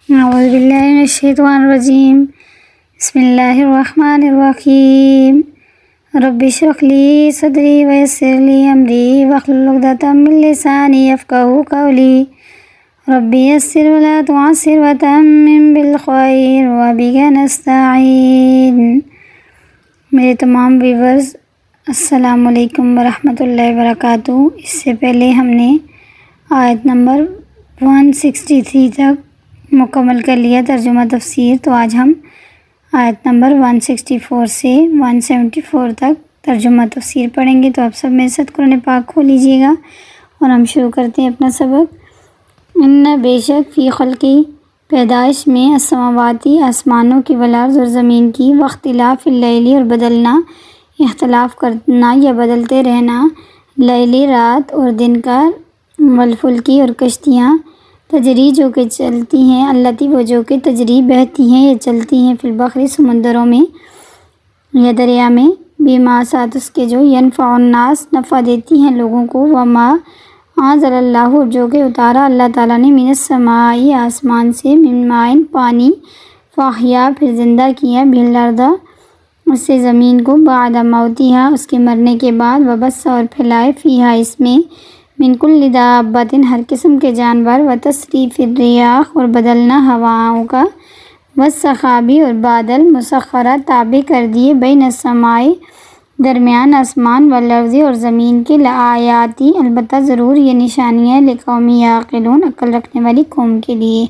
اعوذ باللہ من الشیطان الرجیم بسم اللہ الرحمن الرحیم رب اشرح لی صدری ویسر لی امری واحلل عقدۃ من لسانی یفقہوا قولی رب یسر ولا تعسر وتمم بالخیر وبک نستعین۔ میرے تمام ویورز السلام علیکم ورحمۃ اللہ وبرکاتہ۔ اس سے پہلے ہم نے آیت نمبر 163 تک مکمل کر لیا ترجمہ تفسیر، تو آج ہم آیت نمبر 164 سے 174 تک ترجمہ تفسیر پڑھیں گے۔ تو آپ سب میرے ساتھ قرآن پاک کھول لیجیے گا اور ہم شروع کرتے ہیں اپنا سبق۔ ان بے شک فی خلقی پیدائش میں، السماواتی آسمانوں کی، والارض اور زمین کی، واختلاف اللیل اور بدلنا، اختلاف کرنا یا بدلتے رہنا، لیلی رات اور دن کا، والفلکی اور کشتیاں، تجری جو کہ چلتی ہیں، التی وہ جو کہ تجری بہتی ہیں یا چلتی ہیں، فی البحر سمندروں میں یا دریا میں، بما ساتھ اس کے جو ینفع الناس نفع دیتی ہیں لوگوں کو، وما انزل اللہ جو کہ اتارا اللہ تعالیٰ نے، من السماء آسمان سے، من ماء پانی، فاحیا پھر زندہ کیا، بہ الارض اس سے زمین کو، بعد موتہا اس کے مرنے کے بعد، وبث اور پھیلائے، فیہا اس میں، من کل دابۃ ہر قسم کے جانور، وتصریف الریاح اور بدلنا ہواؤں کا، والسحابی اور بادل، مسخرہ تابع کر دیے، بین السماء درمیان آسمان، والارض اور زمین کے، لآیاتی البتہ ضرور یہ نشانیاں، لقوم یعقلون عقل رکھنے والی قوم کے لیے۔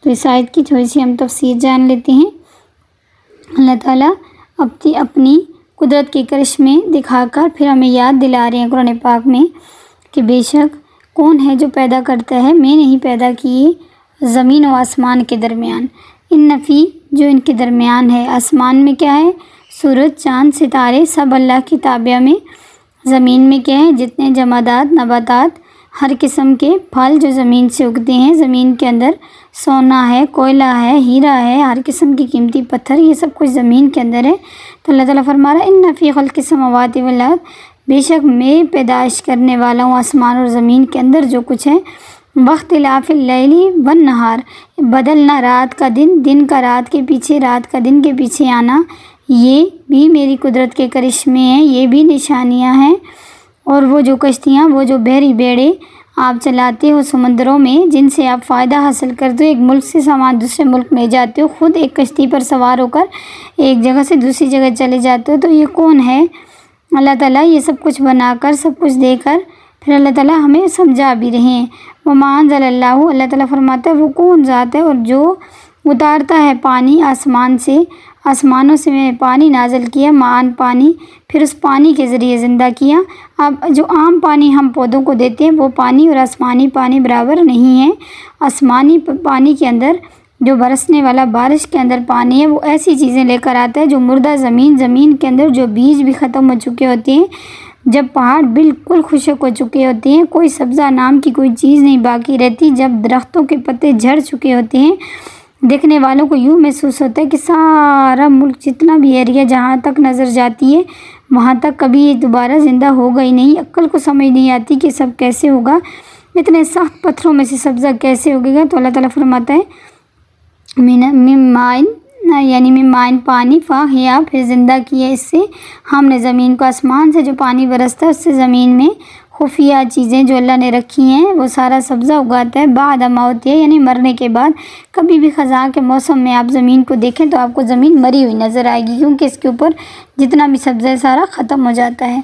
تو اس آیت کی تھوڑی سی ہم تفسیر جان لیتے ہیں۔ اللہ تعالیٰ اپنی قدرت کے کرشمے دکھا کر پھر ہمیں یاد دلا رہے ہیں قرآن پاک میں کہ بے شک کون ہے جو پیدا کرتا ہے، میں نہیں پیدا کی زمین و آسمان کے درمیان، ان نفی جو ان کے درمیان ہے، آسمان میں کیا ہے، سورج چاند ستارے سب اللہ کی تابع میں، زمین میں کیا ہے، جتنے جمادات نباتات، ہر قسم کے پھل جو زمین سے اگتے ہیں، زمین کے اندر سونا ہے، کوئلہ ہے، ہیرا ہے، ہر قسم کی قیمتی پتھر، یہ سب کچھ زمین کے اندر ہے۔ تو اللہ تعالیٰ فرما رہا ہے ان فی خلق السماوات والارض، بے شک میں پیدائش کرنے والا ہوں آسمان اور زمین کے اندر جو کچھ ہے، واختلاف اللیل والنہار بدلنا رات کا دن، دن کا رات کے پیچھے، رات کا دن کے پیچھے آنا، یہ بھی میری قدرت کے کرشمے ہیں، یہ بھی نشانیاں ہیں۔ اور وہ جو کشتیاں، وہ جو بحری بیڑے آپ چلاتے ہو سمندروں میں، جن سے آپ فائدہ حاصل کرتے ہو، ایک ملک سے سامان دوسرے ملک میں جاتے ہو، خود ایک کشتی پر سوار ہو کر ایک جگہ سے دوسری جگہ چلے جاتے ہو، تو یہ کون ہے؟ اللہ تعالیٰ یہ سب کچھ بنا کر، سب کچھ دے کر پھر اللہ تعالیٰ ہمیں سمجھا بھی رہے ہیں۔ وما انزل اللہ، اللہ تعالیٰ فرماتا ہے وہ کون ذات ہے اور جو اتارتا ہے پانی آسمان سے، آسمانوں سے میں نے پانی نازل کیا، معان پانی، پھر اس پانی کے ذریعے زندہ کیا۔ اب جو عام پانی ہم پودوں کو دیتے ہیں وہ پانی اور آسمانی پانی برابر نہیں ہے۔ آسمانی پانی کے اندر جو برسنے والا بارش کے اندر پانی ہے، وہ ایسی چیزیں لے کر آتا ہے جو مردہ زمین کے اندر جو بیج بھی ختم ہو چکے ہوتے ہیں، جب پہاڑ بالکل خشک ہو چکے ہوتے ہیں، کوئی سبزہ نام کی کوئی چیز نہیں باقی رہتی، جب درختوں کے پتے جھڑ چکے ہوتے ہیں، دیکھنے والوں کو یوں محسوس ہوتا ہے کہ سارا ملک، جتنا بھی ایریا جہاں تک نظر جاتی ہے وہاں تک کبھی یہ دوبارہ زندہ ہوگا ہی نہیں۔ عقل کو سمجھ نہیں آتی کہ سب کیسے ہوگا، اتنے سخت پتھروں میں سے سبزہ کیسے اگے گا۔ تو اللہ تعالیٰ فرماتا ہے من مائن، یعنی من مائن پانی، فاحیا پھر زندہ کیا اس سے ہم نے زمین کو، آسمان سے جو پانی برستا ہے اس سے زمین میں خفیہ چیزیں جو اللہ نے رکھی ہیں وہ سارا سبزہ اگاتا ہے، بعد موت ہے یعنی مرنے کے بعد۔ کبھی بھی خزاں کے موسم میں آپ زمین کو دیکھیں تو آپ کو زمین مری ہوئی نظر آئے گی، کیونکہ اس کے اوپر جتنا بھی سبزہ ہے سارا ختم ہو جاتا ہے۔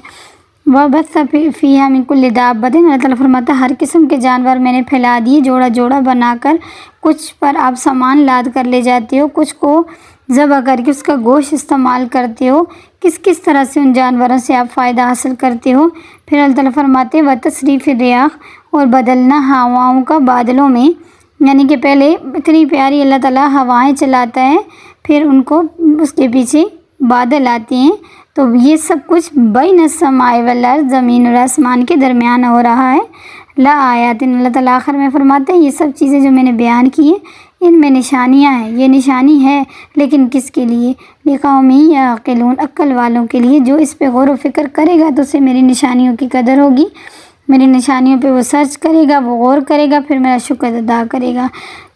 وَبَثَّ فِيهَا مِن كُلِّ دَابَّةٍ، اللہ تعالیٰ فرماتا ہے ہر قسم کے جانور میں نے پھیلا دیے، جوڑا جوڑا بنا کر، کچھ پر آپ سامان لاد کر لے جاتے ہو، کچھ کو ذبح کر کے اس کا گوشت استعمال کرتے ہو، کس طرح سے ان جانوروں سے آپ فائدہ حاصل کرتے ہو۔ پھر اللہ تعالیٰ فرماتے ہیں وتصریف الریاح اور بدلنا ہواؤں کا بادلوں میں، یعنی کہ پہلے اتنی پیاری اللہ تعالیٰ ہوائیں چلاتا ہے، پھر ان کو اس کے پیچھے بادل آتے ہیں، تو یہ سب کچھ بین السماء والارض زمین اور آسمان کے درمیان ہو رہا ہے۔ لآیات، اللہ تعالیٰ آخر میں فرماتے ہیں یہ سب چیزیں جو میں نے بیان کی ہیں ان میں نشانیاں ہیں، یہ نشانی ہے لیکن کس کے لیے؟ لقوم یعقلون عقل والوں کے لیے، جو اس پہ غور و فکر کرے گا تو اسے میری نشانیوں کی قدر ہوگی۔ میری نشانیوں پہ وہ سرچ کرے گا، وہ غور کرے گا، پھر میرا شکر ادا کرے گا۔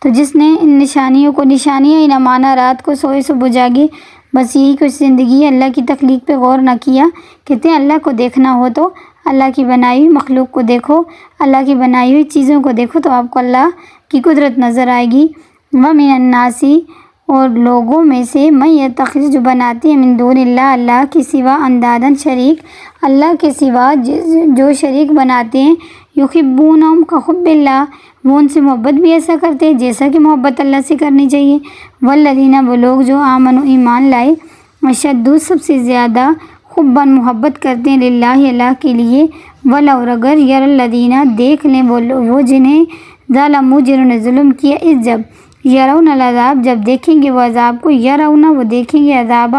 تو جس نے ان نشانیوں کو نشانیاں ہی نہ مانا، رات کو سوئے صبح جاگے، بس یہی کچھ زندگی ہے، اللہ کی تخلیق پہ غور نہ کیا۔ کہتے ہیں اللہ کو دیکھنا ہو تو اللہ کی بنائی ہوئی مخلوق کو دیکھو، اللہ کی بنائی ہوئی چیزوں کو دیکھو تو آپ کو اللہ کی قدرت نظر آئے گی۔ وَمِنَ النَّاسِ، اور لوگوں میں سے، میں یتخذ، جو بناتے ہیں، من دون اللہ، اللہ کے سوا، اندادن، شریک، اللہ کے سوا جو شریک بناتے ہیں، یحبونہم کحب اللہ، وہ ان سے محبت بھی ایسا کرتے ہیں جیسا کہ محبت اللہ سے کرنی چاہیے۔ والذین، وہ لوگ جو آمنوا، ایمان لائے، اشد، سب سے زیادہ، حباً، محبت کرتے ہیں، للہ، اللہ کے لیے، ولو، اگر، یر الذین، دیکھ لیں وہ جنہیں، ظلموا، جنہوں نے ظلم کیا، اس جب، یرون العذاب، جب دیکھیں گے وہ عذاب کو، یرون، وہ دیکھیں گے عذاب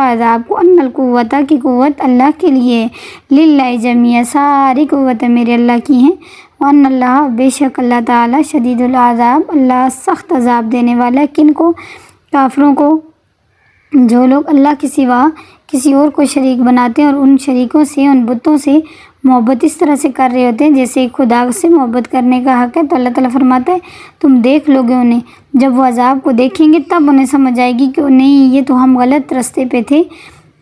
کو، ان القوت، کی قوت اللہ کے لیے، للہ جمیع، ساری قوتیں میرے اللہ کی ہیں، وان اللہ، بے شک اللہ تعالیٰ، شدید العذاب، اللہ سخت عذاب دینے والا ہے۔ کن کو؟ کافروں کو، جو لوگ اللہ کے سوا کسی اور کو شریک بناتے ہیں اور ان شریکوں سے، ان بتوں سے محبت اس طرح سے کر رہے ہوتے ہیں جیسے خدا سے محبت کرنے کا حق ہے، تو اللہ تعالیٰ فرماتا ہے تم دیکھ لو گے انہیں، جب وہ عذاب کو دیکھیں گے تب انہیں سمجھ آئے گی کہ نہیں، یہ تو ہم غلط راستے پہ تھے،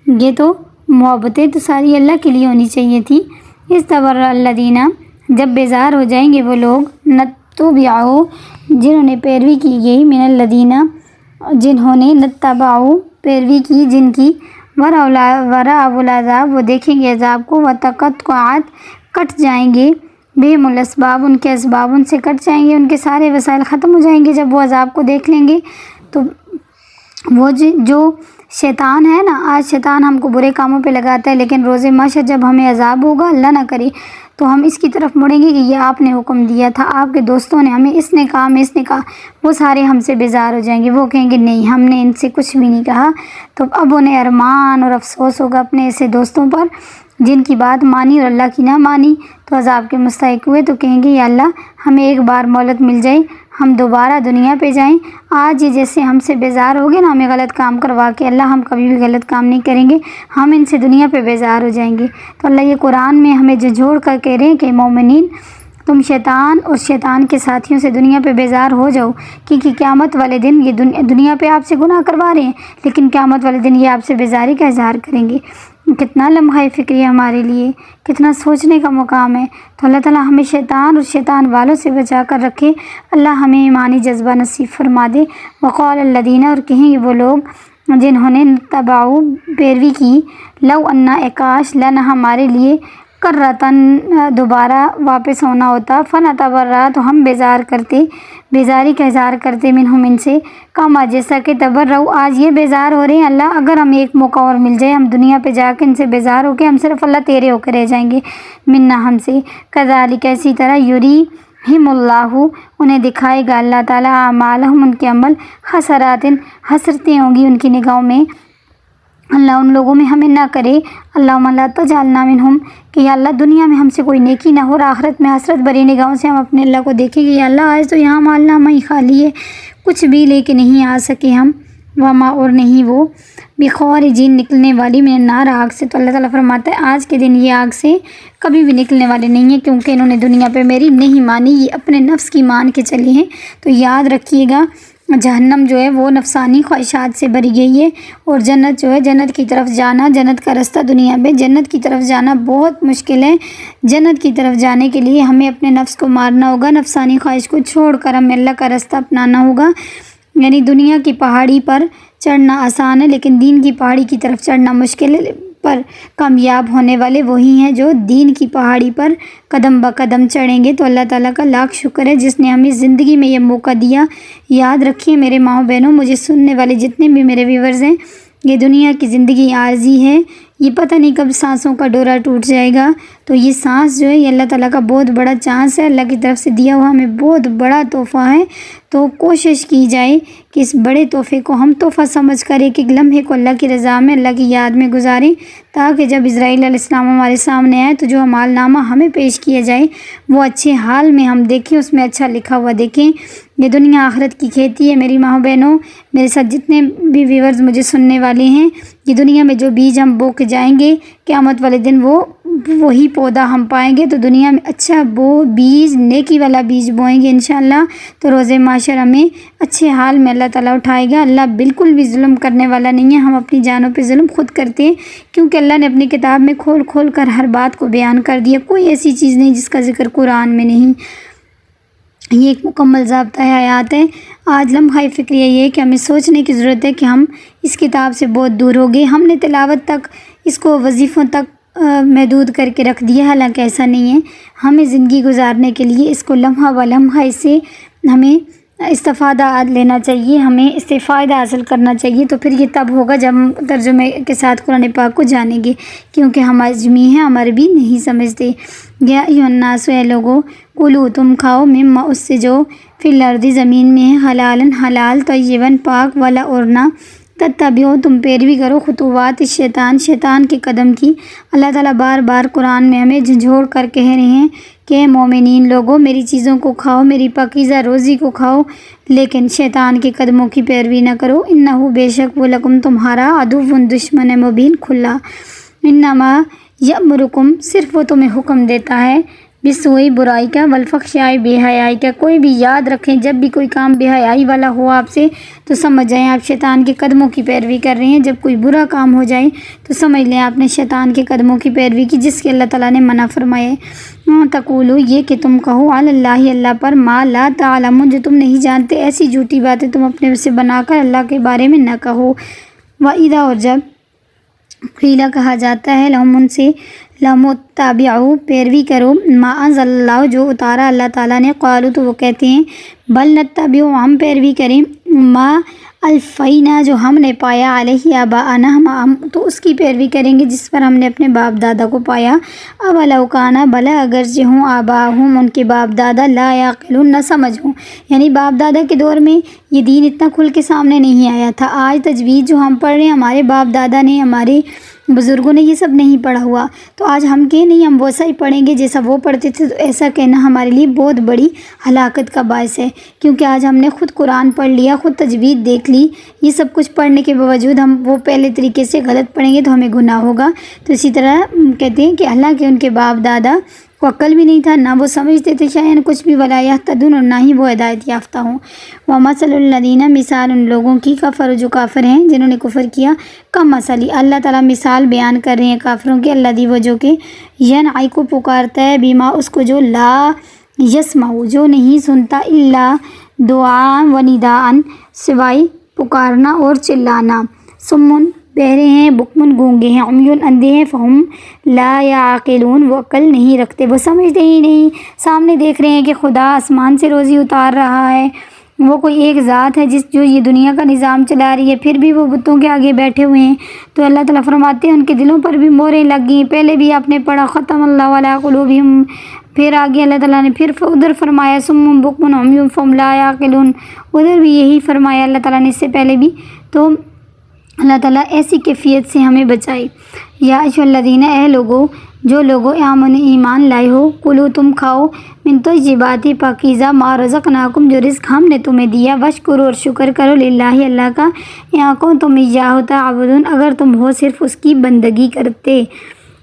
یہ تو محبتیں تو ساری اللہ کے لیے ہونی چاہیے تھی۔ استبرأ الذین، جب بیزار ہو جائیں گے وہ لوگ، نتبعوا، جنہوں نے پیروی کی گئی، من الذین، جنہوں نے، نتبعوا، پیروی کی، جن کی، ورأوا العذاب، وہ دیکھیں گے عذاب کو، وتقطعت، کٹ جائیں گے، بہم الاسباب، ان کے اسباب ان سے کٹ جائیں گے، ان کے سارے وسائل ختم ہو جائیں گے جب وہ عذاب کو دیکھ لیں گے۔ تو وہ جو شیطان ہے نا، آج شیطان ہم کو برے کاموں پہ لگاتا ہے، لیکن روز محشر جب ہمیں عذاب ہوگا، اللہ نہ کرے، تو ہم اس کی طرف مڑیں گے کہ یہ آپ نے حکم دیا تھا، آپ کے دوستوں نے ہمیں، اس نے کہا، وہ سارے ہم سے بیزار ہو جائیں گے، وہ کہیں گے نہیں، ہم نے ان سے کچھ بھی نہیں کہا۔ تو اب انہیں ارمان اور افسوس ہوگا اپنے ایسے دوستوں پر جن کی بات مانی اور اللہ کی نہ مانی، تو عذاب کے مستحق ہوئے، تو کہیں گے یا اللہ ہمیں ایک بار مہلت مل جائے، ہم دوبارہ دنیا پہ جائیں، آج یہ جیسے ہم سے بیزار ہو گے نا ہمیں غلط کام کروا کے، اللہ ہم کبھی بھی غلط کام نہیں کریں گے، ہم ان سے دنیا پہ بیزار ہو جائیں گے۔ تو اللہ یہ قرآن میں ہمیں جھنجھوڑ کر کہہ رہے ہیں کہ مومنین، تم شیطان اور شیطان کے ساتھیوں سے دنیا پہ بیزار ہو جاؤ، کیونکہ قیامت والے دن یہ دنیا پہ آپ سے گناہ کروا رہے ہیں، لیکن قیامت والے دن یہ آپ سے بیزاری کا اظہار کریں گے۔ کتنا لمحہ فکری ہے ہمارے لیے، کتنا سوچنے کا مقام ہے۔ تو اللہ تعالیٰ ہمیں شیطان اور شیطان والوں سے بچا کر رکھے، اللہ ہمیں ایمانی جذبہ نصیب فرما دے۔ وقال الذین، اور کہیں گے وہ لوگ جنہوں نے، تبعوا، پیروی کی، لو انا، کاش، لنا، ہمارے لیے، کرتن، دوبارہ واپس ہونا ہوتا، فنتبرأ، تو ہم بیزاری کا اظہار کرتے، منہم، ان سے، کما، جیسا کہ تبرؤ، آج یہ بیزار ہو رہے ہیں، اللہ اگر ہمیں ایک موقع اور مل جائے، ہم دنیا پہ جا کے ان سے بیزار ہو کے ہم صرف اللہ تیرے ہو کے رہ جائیں گے، منا، ہم سے، کذالک، اسی طرح، یریہم اللہ، انہیں دکھائے گا اللہ تعالیٰ، اعمالہم، ان کے عمل، حسرات، حسرتیں ہوں گی ان کی نگاہوں میں، اللہ ان لوگوں میں ہمیں نہ کرے، اللہم لا تجعلنا منہم، کہ یا اللہ دنیا میں ہم سے کوئی نیکی نہ ہو اور آخرت میں حسرت بھری نگاہوں سے ہم اپنے اللہ کو دیکھیں گے، یا اللہ آج تو یہاں مال نامہ ہی خالی ہے، کچھ بھی لے کے نہیں آ سکے ہم، وما، اور نہیں وہ، بخارجین، نکلنے والی، من النار، آگ سے۔ تو اللہ تعالیٰ فرماتا ہے آج کے دن یہ آگ سے کبھی بھی نکلنے والے نہیں ہیں، کیونکہ انہوں نے دنیا پہ میری نہیں مانی، یہ اپنے نفس کی مان کے چلے ہیں۔ تو یاد رکھیے گا، جہنم جو ہے وہ نفسانی خواہشات سے بھری گئی ہے، اور جنت جو ہے، جنت کی طرف جانا، جنت کا رستہ دنیا میں، جنت کی طرف جانا بہت مشکل ہے۔ جنت کی طرف جانے کے لیے ہمیں اپنے نفس کو مارنا ہوگا، نفسانی خواہش کو چھوڑ کر ہمیں اللہ کا رستہ اپنانا ہوگا۔ یعنی دنیا کی پہاڑی پر چڑھنا آسان ہے، لیکن دین کی پہاڑی کی طرف چڑھنا مشکل ہے، پر کامیاب ہونے والے وہی ہیں جو دین کی پہاڑی پر قدم بہ قدم چڑھیں گے۔ تو اللہ تعالیٰ کا لاکھ شکر ہے جس نے ہمیں زندگی میں یہ موقع دیا۔ یاد رکھیے میرے ماؤں بہنوں، مجھے سننے والے جتنے بھی میرے ویورز ہیں، یہ دنیا کی زندگی عارضی ہے، یہ پتہ نہیں کب سانسوں کا ڈورا ٹوٹ جائے گا، تو یہ سانس جو ہے یہ اللہ تعالیٰ کا بہت بڑا چانس ہے، اللہ کی طرف سے دیا ہوا ہمیں بہت بڑا تحفہ ہے۔ تو کوشش کی جائے کہ اس بڑے تحفے کو ہم تحفہ سمجھ کر ایک ایک لمحے کو اللہ کی رضا میں، اللہ کی یاد میں گزاریں، تاکہ جب اسرائیل علیہ السلام ہمارے سامنے آئے تو جو اعمال نامہ ہمیں پیش کیا جائے وہ اچھے حال میں ہم دیکھیں، اس میں اچھا لکھا ہوا دیکھیں۔ یہ دنیا آخرت کی کھیتی ہے میری ماں بہنوں، میرے ساتھ جتنے بھی ویورز مجھے سننے والے ہیں، یہ دنیا میں جو بیج ہم بو کے جائیں گے، قیامت والے دن وہ وہی پودا ہم پائیں گے تو دنیا میں اچھا بیج نیکی والا بیج بوئیں گے انشاءاللہ، تو روز محشر ہمیں اچھے حال میں اللہ تعالیٰ اٹھائے گا۔ اللہ بالکل بھی ظلم کرنے والا نہیں ہے، ہم اپنی جانوں پہ ظلم خود کرتے ہیں، کیونکہ اللہ نے اپنی کتاب میں کھول کھول کر ہر بات کو بیان کر دیا، کوئی ایسی چیز نہیں جس کا ذکر قرآن میں نہیں۔ یہ ایک مکمل ضابطۂ حیات ہے۔ آج لمحہ فکریہ یہ ہے کہ ہمیں سوچنے کی ضرورت ہے کہ ہم اس کتاب سے بہت دور ہو گئے، ہم نے تلاوت تک اس کو وظیفوں تک محدود کر کے رکھ دیا، حالانکہ ایسا نہیں ہے۔ ہمیں زندگی گزارنے کے لیے اس کو لمحہ و لمحہ اس سے ہمیں استفادہ لینا چاہیے، ہمیں اس سے فائدہ حاصل کرنا چاہیے، تو پھر یہ تب ہوگا جب ہم ترجمے کے ساتھ قرآن پاک کو جانیں گے، کیونکہ ہم اجمی ہیں، ہم عربی نہیں سمجھتے۔ یا ایھا الناس، اے لوگو، کلو تم کھاؤ، مما اس سے جو فی الارض زمین میں ہے، حلالن حلال، طیباً پاک، ولا اورنا تتبعو تم پیروی کرو، خطوات شیطان، شیطان کے قدم کی۔ اللہ تعالیٰ بار بار قرآن میں ہمیں جھنجھوڑ کر کہہ رہے ہیں کہ مومنین لوگوں، میری چیزوں کو کھاؤ، میری پاکیزہ روزی کو کھاؤ، لیکن شیطان کے قدموں کی پیروی نہ کرو۔ انہ بے شک وہ لکم تمہارا عدو دشمن مبین کھلا۔ انما یأمرکم صرف وہ تمہیں حکم دیتا ہے بالسوء برائی کا، والفحشاء بے حیائی کا۔ کوئی بھی یاد رکھیں، جب بھی کوئی کام بے حیائی والا ہو آپ سے تو سمجھ جائیں آپ شیطان کے قدموں کی پیروی کر رہے ہیں، جب کوئی برا کام ہو جائے تو سمجھ لیں آپ نے شیطان کے قدموں کی پیروی کی، جس کے اللہ تعالیٰ نے منع فرمائے۔ تقولو یہ کہ تم کہو، علی اللہ اللہ پر، ما لا تعلمون جو تم نہیں جانتے، ایسی جھوٹی باتیں تم اپنے سے بنا کر اللہ کے بارے میں نہ کہو۔ وَإِذَا اور جب قیلا کہا جاتا ہے لہم ان سے، لَمُتَّبِعُوا پیروی کرو، ما انزل اللہ جو اتارا اللہ تعالیٰ نے، قالوا تو وہ کہتے ہیں، بل نتبع ہم پیروی کریں، ما الفینا جو ہم نے پایا، علیہ آباءنا ہم تو اس کی پیروی کریں گے جس پر ہم نے اپنے باپ دادا کو پایا۔ اولو کان بلا اگرچہ ہوں آباءہم ان کے باپ دادا، لا یعقلون نہ سمجھ ہوں، یعنی باپ دادا کے دور میں یہ دین اتنا کھل کے سامنے نہیں آیا تھا۔ آج تجوید جو ہم پڑھ رہے ہیں، ہمارے باپ دادا نے، ہمارے بزرگوں نے یہ سب نہیں پڑھا ہوا، تو آج ہم کہ نہیں ہم ویسا ہی پڑھیں گے جیسا وہ پڑھتے تھے، تو ایسا کہنا ہمارے لیے بہت بڑی ہلاکت کا باعث ہے، کیونکہ آج ہم نے خود قرآن پڑھ لیا، خود تجوید دیکھ لی، یہ سب کچھ پڑھنے کے باوجود ہم وہ پہلے طریقے سے غلط پڑھیں گے تو ہمیں گناہ ہوگا۔ تو اسی طرح کہتے ہیں کہ اللہ کے ان کے باپ دادا کو عقل بھی نہیں تھا، نہ وہ سمجھتے تھے شیئن کچھ بھی، ولا یہتدون اور نہ ہی وہ ہدایت یافتہ ہوں۔ ومثل الذین مثال ان لوگوں کی، کفروا جو کافر ہیں جنہوں نے کفر کیا، کمثل اللہ تعالیٰ مثال بیان کر رہے ہیں کافروں کے، الذی وہ جو کہ ینعق کو پکارتا ہے، بما اس کو جو لا یسمع جو نہیں سنتا، الا دعاء و نداء سوائے پکارنا اور چلانا، سمن بہرے ہیں، بکمن گونگے ہیں، عمیون اندھے ہیں، فہم لا یعقلون وہ عقل نہیں رکھتے، وہ سمجھتے ہی نہیں۔ سامنے دیکھ رہے ہیں کہ خدا آسمان سے روزی اتار رہا ہے، وہ کوئی ایک ذات ہے جو یہ دنیا کا نظام چلا رہی ہے، پھر بھی وہ بتوں کے آگے بیٹھے ہوئے ہیں۔ تو اللہ تعالیٰ فرماتے ہیں ان کے دلوں پر بھی مہریں لگ گئی، پہلے بھی آپ نے پڑھا ختم اللہ علی قلوبہم، پھر آگے اللہ تعالیٰ نے پھر ادھر فرمایا سم بکم عمی فہم لا یعقلون، ادھر بھی یہی فرمایا اللہ تعالیٰ نے اس سے پہلے بھی۔ تو اللہ تعالیٰ ایسی کیفیت سے ہمیں بچائے۔ یا ایھا الذین اے لوگو جو لوگوں آمنوا ایمان لائے ہو، کلو تم کھاؤ، من طیبات پاکیزہ ما رزقناکم جو رزق ہم نے تمہیں دیا، واشکروا اور شکر کرو للہ اللہ کا، ان کنتم تم ایاہ تعبدون اگر تم ہو صرف اس کی بندگی کرتے۔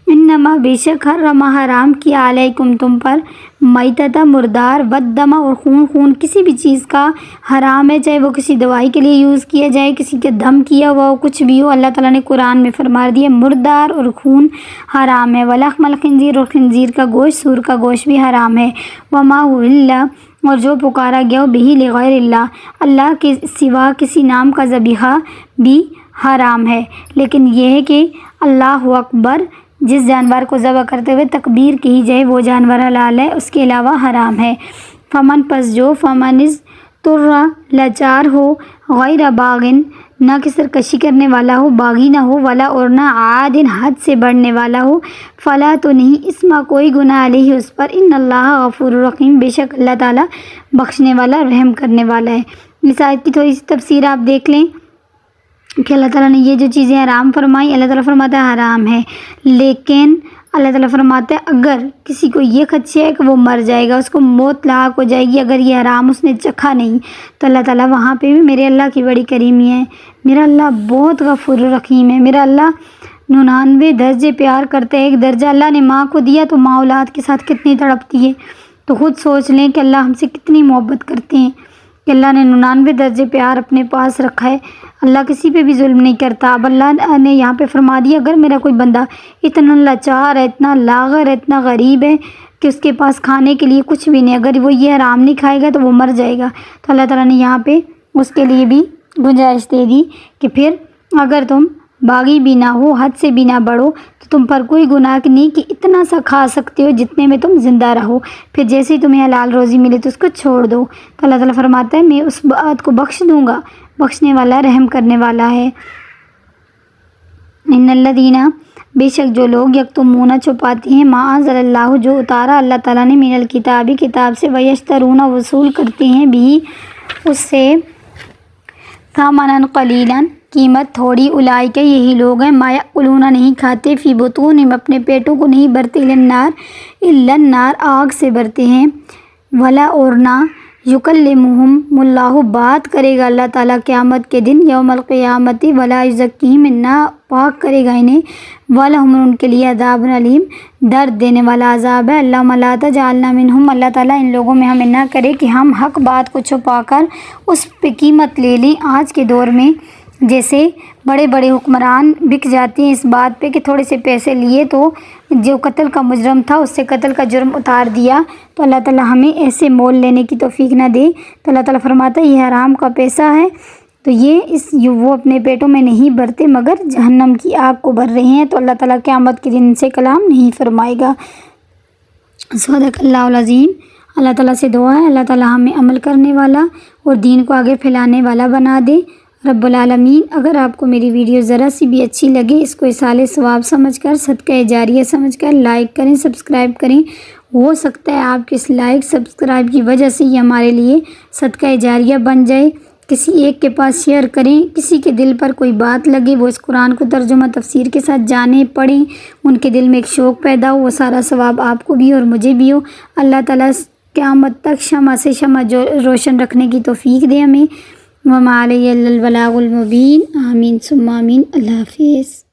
انما بے شک حرم حرام کیا علیکم تم پر، میتۃ مردار، والدم اور خون کسی بھی چیز کا حرام ہے، چاہے وہ کسی دوائی کے لیے یوز کیا جائے، کسی کے دم کیا ہوا ہو، کچھ بھی ہو، اللہ تعالیٰ نے قرآن میں فرما دیا مردار اور خون حرام ہے۔ ولحم الخنزیر اور خنزیر کا گوشت، سور کا گوشت بھی حرام ہے۔ وما اہل اور جو پکارا گیا ہو بہ لغیر اللہ اللہ کے سوا کسی نام کا ذبیحہ بھی حرام ہے، لیکن یہ ہے کہ اللہ اکبر جس جانور کو ذبح کرتے ہوئے تکبیر کہی جائے وہ جانور حلال ہے، اس کے علاوہ حرام ہے۔ فمن پس جو فمن اضطر لاچار ہو، غیر باغن نہ کہ سرکشی کرنے والا ہو، باغی نہ ہو، ولا اور نہ عادن حد سے بڑھنے والا ہو، فلا تو نہیں اسما کوئی گناہ علیہ اس پر، ان اللہ غفور رحیم بے شک اللہ تعالیٰ بخشنے والا رحم کرنے والا ہے۔ اس آیت کی تھوڑی سی تفسیر آپ دیکھ لیں کہ اللہ تعالیٰ نے یہ جو چیزیں حرام فرمائی، اللہ تعالیٰ فرماتا ہے حرام ہے، لیکن اللہ تعالیٰ فرماتا ہے اگر کسی کو یہ خدشہ ہے کہ وہ مر جائے گا، اس کو موت لاحق ہو جائے گی اگر یہ حرام اس نے چکھا نہیں، تو اللہ تعالیٰ وہاں پہ بھی میرے اللہ کی بڑی کریمی ہے، میرا اللہ بہت غفور رحیم ہے، میرا اللہ 99 درجے پیار کرتا ہے، ایک درجہ اللہ نے ماں کو دیا تو ماں اولاد کے ساتھ کتنی تڑپتی ہے۔ تو خود سوچ لیں کہ اللہ ہم سے کتنی محبت کرتے ہیں کہ اللہ نے 99 درجے پیار اپنے پاس رکھا ہے۔ اللہ کسی پہ بھی ظلم نہیں کرتا۔ اب اللہ نے یہاں پہ فرما دیا اگر میرا کوئی بندہ اتنا لاچار ہے، اتنا لاغر ہے، اتنا غریب ہے کہ اس کے پاس کھانے کے لیے کچھ بھی نہیں، اگر وہ یہ حرام نہیں کھائے گا تو وہ مر جائے گا، تو اللہ تعالیٰ نے یہاں پہ اس کے لیے بھی گنجائش دے دی کہ پھر اگر تم باغی بھی نہ ہو، حد سے بھی نہ بڑھو، تو تم پر کوئی گناہ نہیں کہ اتنا سا کھا سکتے ہو جتنے میں تم زندہ رہو، پھر جیسے ہی تمہیں حلال روزی ملے تو اس کو چھوڑ دو۔ تو اللہ تعالیٰ فرماتا ہے میں اس بات کو بخش دوں گا، بخشنے والا رحم کرنے والا ہے۔ ان الذین، بے شک جو لوگ یکتمون چھپاتے ہیں ما انزل اللہ، جو اتارا اللہ تعالیٰ نے من الکتاب کتاب سے، ویشترون وصول کرتے ہیں بھی اس سے، ثمنا قلیلا قیمت تھوڑی، اولئک یہی لوگ ہیں ما یاکلون نہیں کھاتے، فی بطونہم اپنے پیٹوں کو نہیں بھرتے، الا النار آگ سے بھرتے ہیں، ولا اور نہ یکلمہم اللہ بات کرے گا اللہ تعالیٰ قیامت کے دن، یوم القیامت، ولا یزکیہم نہ پاک کرے گا انہیں، ولہم ان کے لیے عذاب علیم درد دینے والا عذاب ہے۔ اللہم لا تجعلنا منہم، اللہ تعالیٰ ان لوگوں میں ہمیں نہ کرے کہ ہم حق بات کو چھپا کر اس پہ قیمت لے لیں۔ آج کے دور میں جیسے بڑے بڑے حکمران بک جاتے ہیں اس بات پہ کہ تھوڑے سے پیسے لیے تو جو قتل کا مجرم تھا اس سے قتل کا جرم اتار دیا، تو اللہ تعالیٰ ہمیں ایسے مول لینے کی توفیق نہ دے۔ تو اللہ تعالیٰ فرماتا ہے یہ حرام کا پیسہ ہے، تو یہ وہ اپنے پیٹوں میں نہیں بھرتے مگر جہنم کی آگ کو بھر رہے ہیں، تو اللہ تعالیٰ قیامت کے دن ان سے کلام نہیں فرمائے گا۔ صدق اللہ العظیم۔ اللہ تعالیٰ سے دعا ہے اللہ تعالیٰ ہمیں عمل کرنے والا اور دین کو آگے پھیلانے والا بنا دے رب العالمین۔ اگر آپ کو میری ویڈیو ذرا سی بھی اچھی لگے، اس کو اصالِ ثواب سمجھ کر، صدقہ جاریہ سمجھ کر لائک کریں، سبسکرائب کریں۔ ہو سکتا ہے آپ کے اس لائک سبسکرائب کی وجہ سے یہ ہمارے لیے صدقہ جاریہ بن جائے۔ کسی ایک کے پاس شیئر کریں، کسی کے دل پر کوئی بات لگے، وہ اس قرآن کو ترجمہ تفسیر کے ساتھ جانیں، پڑھیں، ان کے دل میں ایک شوق پیدا ہو، وہ سارا ثواب آپ کو بھی اور مجھے بھی ہو۔ اللہ تعالیٰ قیامت تک شمع سے شمع جو روشن رکھنے کی توفیق دے ہمیں۔ وما علیہ الا البلاغ المبین۔ آمین ثم آمین۔ اللہ حافظ۔